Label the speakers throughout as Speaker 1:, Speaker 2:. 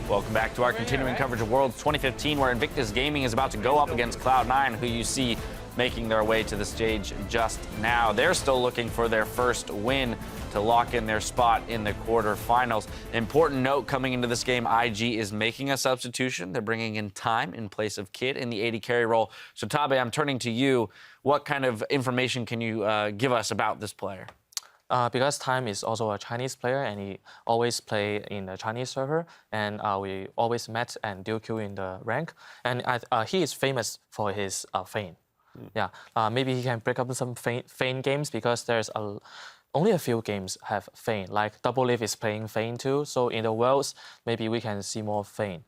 Speaker 1: Welcome back to our continuing coverage of Worlds 2015, where Invictus Gaming is about to go up against Cloud9, who you see making their way to the stage just now. They're still looking for their first win to lock in their spot in the quarterfinals. Important note coming into this game, IG is making a substitution. They're bringing in Time in place of Kid in the AD carry role. So Tabe, I'm turning to you. What kind of information can you give us about this player?
Speaker 2: Because Time is also a Chinese player and he always play in the Chinese server, and we always met and dual queue in the rank. And he is famous for his feign. Yeah, maybe he can break up some feign games because there's only a few games have feign. Like Double Leaf is playing feign too. So in the Worlds, maybe we can see more feign.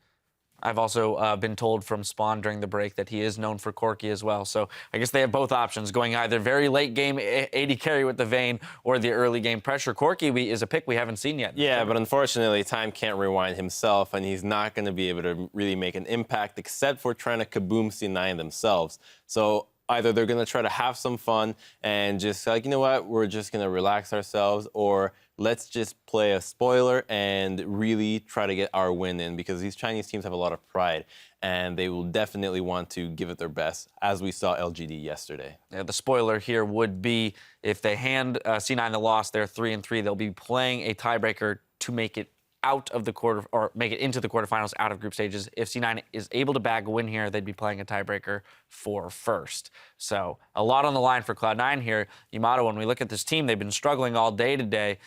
Speaker 1: I've also been told from Spawn during the break that he is known for Corki as well. So I guess they have both options, going either very late game AD carry with the Vayne or the early game pressure. Corki is a pick we haven't seen yet.
Speaker 3: Yeah, but unfortunately, Time can't rewind himself, and he's not going to be able to really make an impact except for trying to kaboom C9 themselves. So either they're going to try to have some fun and just like, you know what, we're just going to relax ourselves, or let's just play a spoiler and really try to get our win in, because these Chinese teams have a lot of pride and they will definitely want to give it their best, as we saw LGD yesterday.
Speaker 1: Yeah, the spoiler here would be if they hand C9 the loss, they're 3-3, they'll be playing a tiebreaker to make it out of the quarter, or make it into the quarterfinals out of group stages. If C9 is able to bag a win here, they'd be playing a tiebreaker for first. So a lot on the line for Cloud9 here. Yamato, when we look at this team, they've been struggling all day today.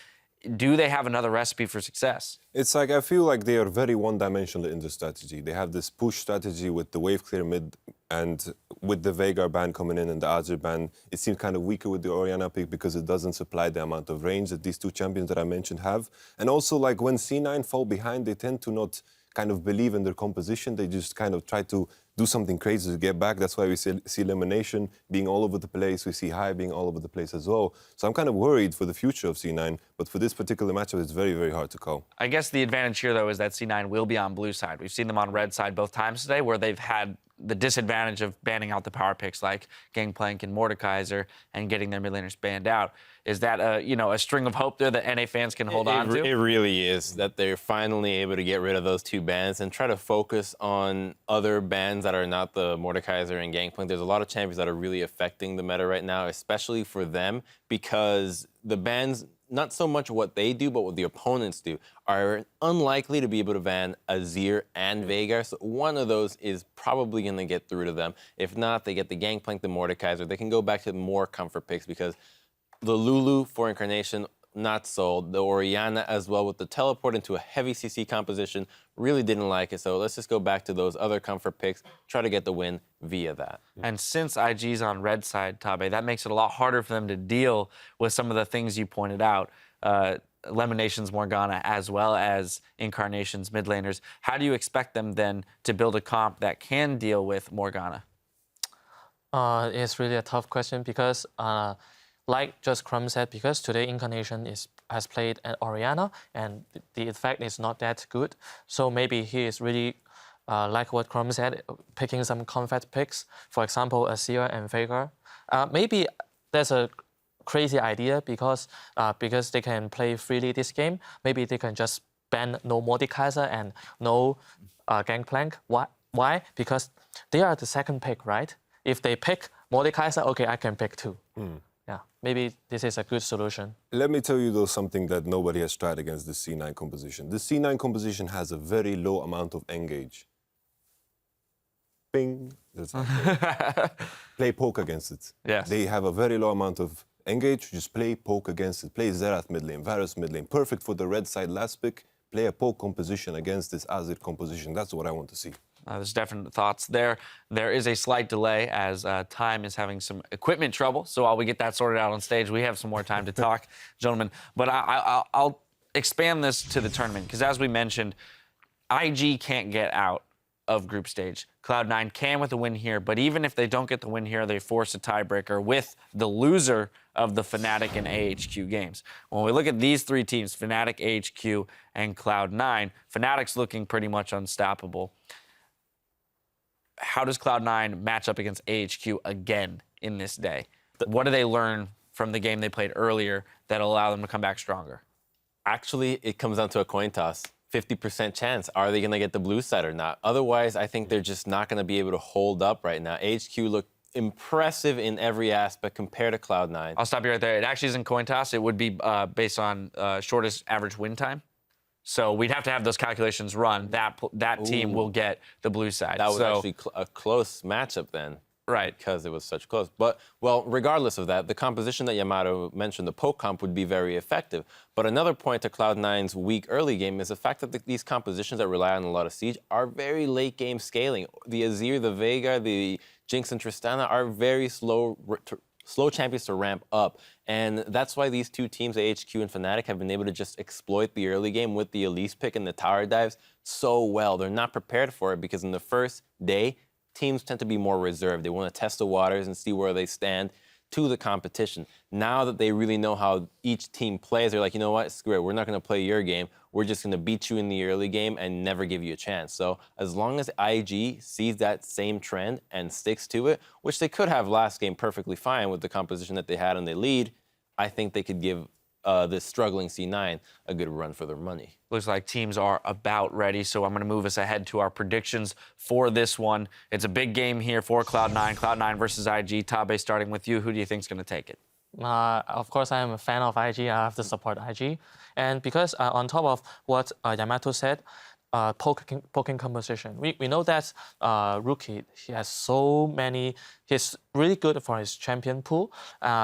Speaker 1: Do they have another recipe for success?
Speaker 4: It's like, I feel like they are very one-dimensional in the strategy. They have this push strategy with the wave clear mid, and with the Veigar ban coming in and the Azir ban, it seems kind of weaker with the Orianna pick because it doesn't supply the amount of range that these two champions that I mentioned have. And also, like, when C9 fall behind, they tend to not kind of believe in their composition. They just kind of try to do something crazy to get back. That's why we see Elimination being all over the place. We see High being all over the place as well. So I'm kind of worried for the future of C9. But for this particular matchup, it's very, very hard to call.
Speaker 1: I guess the advantage here, though, is that C9 will be on blue side. We've seen them on red side both times today, where they've had the disadvantage of banning out the power picks like Gangplank and Mordekaiser and getting their mid laners banned out. Is that a string of hope there that NA fans can hold on to?
Speaker 3: It really is, that they're finally able to get rid of those two bans and try to focus on other bans that are not the Mordekaiser and Gangplank. There's a lot of champions that are really affecting the meta right now, especially for them, because the bans, not so much what they do, but what the opponents do, are unlikely to be able to ban Azir and Veigar. So one of those is probably going to get through to them. If not, they get the Gangplank, the Mordekaiser. They can go back to more comfort picks, because the Lulu for Incarnation, not sold. The Orianna as well, with the teleport into a heavy CC composition, really didn't like it. So let's just go back to those other comfort picks, try to get the win via that.
Speaker 1: And since IG's on red side, Tabe, that makes it a lot harder for them to deal with some of the things you pointed out. Eliminations Morgana as well as Incarnation's mid laners. How do you expect them then to build a comp that can deal with Morgana?
Speaker 2: It's really a tough question because like just Crumb said, because today Incarnation has played an Orianna and the effect is not that good. So maybe he is really, like what Crumb said, picking some comfort picks. For example, Azir and Veigar. Maybe there's a crazy idea because they can play freely this game. Maybe they can just ban no Mordekaiser and no Gangplank. Why? Because they are the second pick, right? If they pick Mordekaiser, okay, I can pick two. Yeah, maybe this is a good solution.
Speaker 4: Let me tell you, though, something that nobody has tried against the C9 composition. The C9 composition has a very low amount of engage. Bing. Play poke against it.
Speaker 1: Yes.
Speaker 4: They have a very low amount of engage. Just play poke against it. Play Xerath mid lane, Varus mid lane. Perfect for the red side last pick. Play a poke composition against this Azir composition. That's what I want to see.
Speaker 1: There's definite thoughts there. There is a slight delay as Time is having some equipment trouble. So while we get that sorted out on stage, we have some more time to talk, gentlemen. But I'll expand this to the tournament, because as we mentioned, IG can't get out of group stage. Cloud9 can with a win here, but even if they don't get the win here, they force a tiebreaker with the loser of the Fnatic and AHQ games. When we look at these three teams, Fnatic, AHQ, and Cloud9, Fnatic's looking pretty much unstoppable. How does Cloud9 match up against AHQ again in this day? What do they learn from the game they played earlier that'll allow them to come back stronger?
Speaker 3: Actually, it comes down to a coin toss. 50% chance. Are they going to get the blue side or not? Otherwise, I think they're just not going to be able to hold up right now. HQ looked impressive in every aspect compared to Cloud9.
Speaker 1: I'll stop you right there. It actually isn't coin toss. It would be based on shortest average win time. So we'd have to have those calculations run. That team will get the blue side.
Speaker 3: That was actually a close matchup then.
Speaker 1: Right.
Speaker 3: Because it was such close. But, well, regardless of that, the composition that Yamato mentioned, the poke comp, would be very effective. But another point to Cloud9's weak early game is the fact that these compositions that rely on a lot of siege are very late game scaling. The Azir, the Veigar, the Jinx, and Tristana are very slow champions to ramp up. And that's why these two teams, HQ and Fnatic, have been able to just exploit the early game with the Elise pick and the tower dives so well. They're not prepared for it because in the first day, teams tend to be more reserved. They want to test the waters and see where they stand to the competition. Now that they really know how each team plays, they're like, you know what, screw it. We're not going to play your game. We're just going to beat you in the early game and never give you a chance. So as long as IG sees that same trend and sticks to it, which they could have last game perfectly fine with the composition that they had and they lead, I think they could give this struggling C9 a good run for their money.
Speaker 1: Looks like teams are about ready, so I'm going to move us ahead to our predictions for this one. It's a big game here for Cloud9. Cloud9 versus IG. Tabe, starting with you, who do you think is going to take it?
Speaker 2: Of course, I am a fan of IG. I have to support IG. And because on top of what Yamato said, poking composition. We know that Rookie, he has so many, he's really good for his champion pool.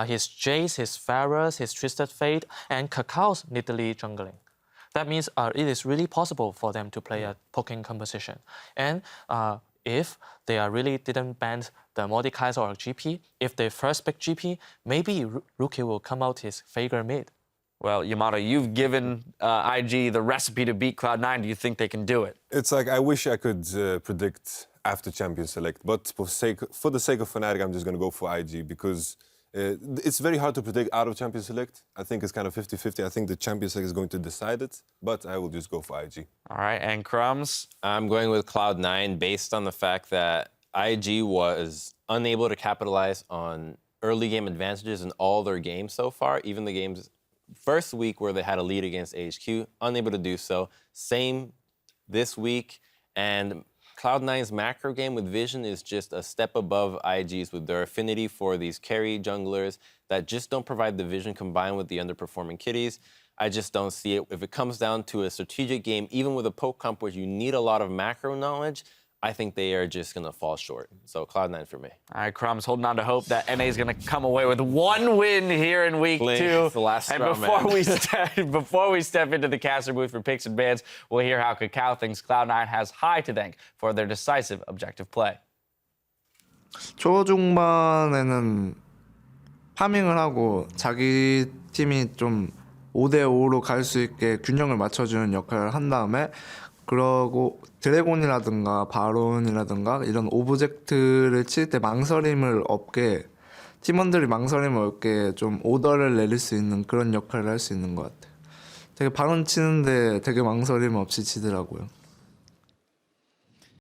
Speaker 2: His Jace, his Pharahs, his Twisted Fate, and Kakao's Nidalee jungling. That means it is really possible for them to play a poking composition. And if they really didn't ban the Mordekaiser or GP, if they first pick GP, maybe Rookie will come out his Veigar mid.
Speaker 1: Well, Yamato, you've given IG the recipe to beat Cloud9. Do you think they can do it?
Speaker 4: It's like I wish I could predict after Champion Select, but for the sake of Fnatic, I'm just going to go for IG because it's very hard to predict out of Champion Select. I think it's kind of 50-50. I think the Champion Select is going to decide it, but I will just go for IG.
Speaker 1: All right, and Crumbs?
Speaker 3: I'm going with Cloud9 based on the fact that IG was unable to capitalize on early game advantages in all their games so far, even the games first week where they had a lead against HQ, unable to do so. Same this week. And Cloud9's macro game with Vision is just a step above IG's with their affinity for these carry junglers that just don't provide the vision combined with the underperforming kitties. I just don't see it. If it comes down to a strategic game, even with a poke comp where you need a lot of macro knowledge, I think they are just going to fall short. So Cloud9 for me.
Speaker 1: All right, Crumbs, holding on to hope that NA is going to come away with one win here in week 2.
Speaker 3: It's the last
Speaker 1: and
Speaker 3: straw,
Speaker 1: before we step into the caster booth for picks and bans, we'll hear how Kakao thinks Cloud9 has high to thank for their decisive objective play.
Speaker 5: 초중반에는 파밍을 하고 자기 팀이 좀 5대5로 갈 수 있게 균형을 맞춰주는 역할을 한 다음에 그러고 드래곤이라든가 바론이라든가 이런 오브젝트를 칠 때 망설임을 없게 팀원들이 망설임을 없게 좀 오더를 내릴 수 있는 그런 역할을 할 수 있는 것 같아요. 되게 바론 치는데 되게 망설임 없이 치더라고요.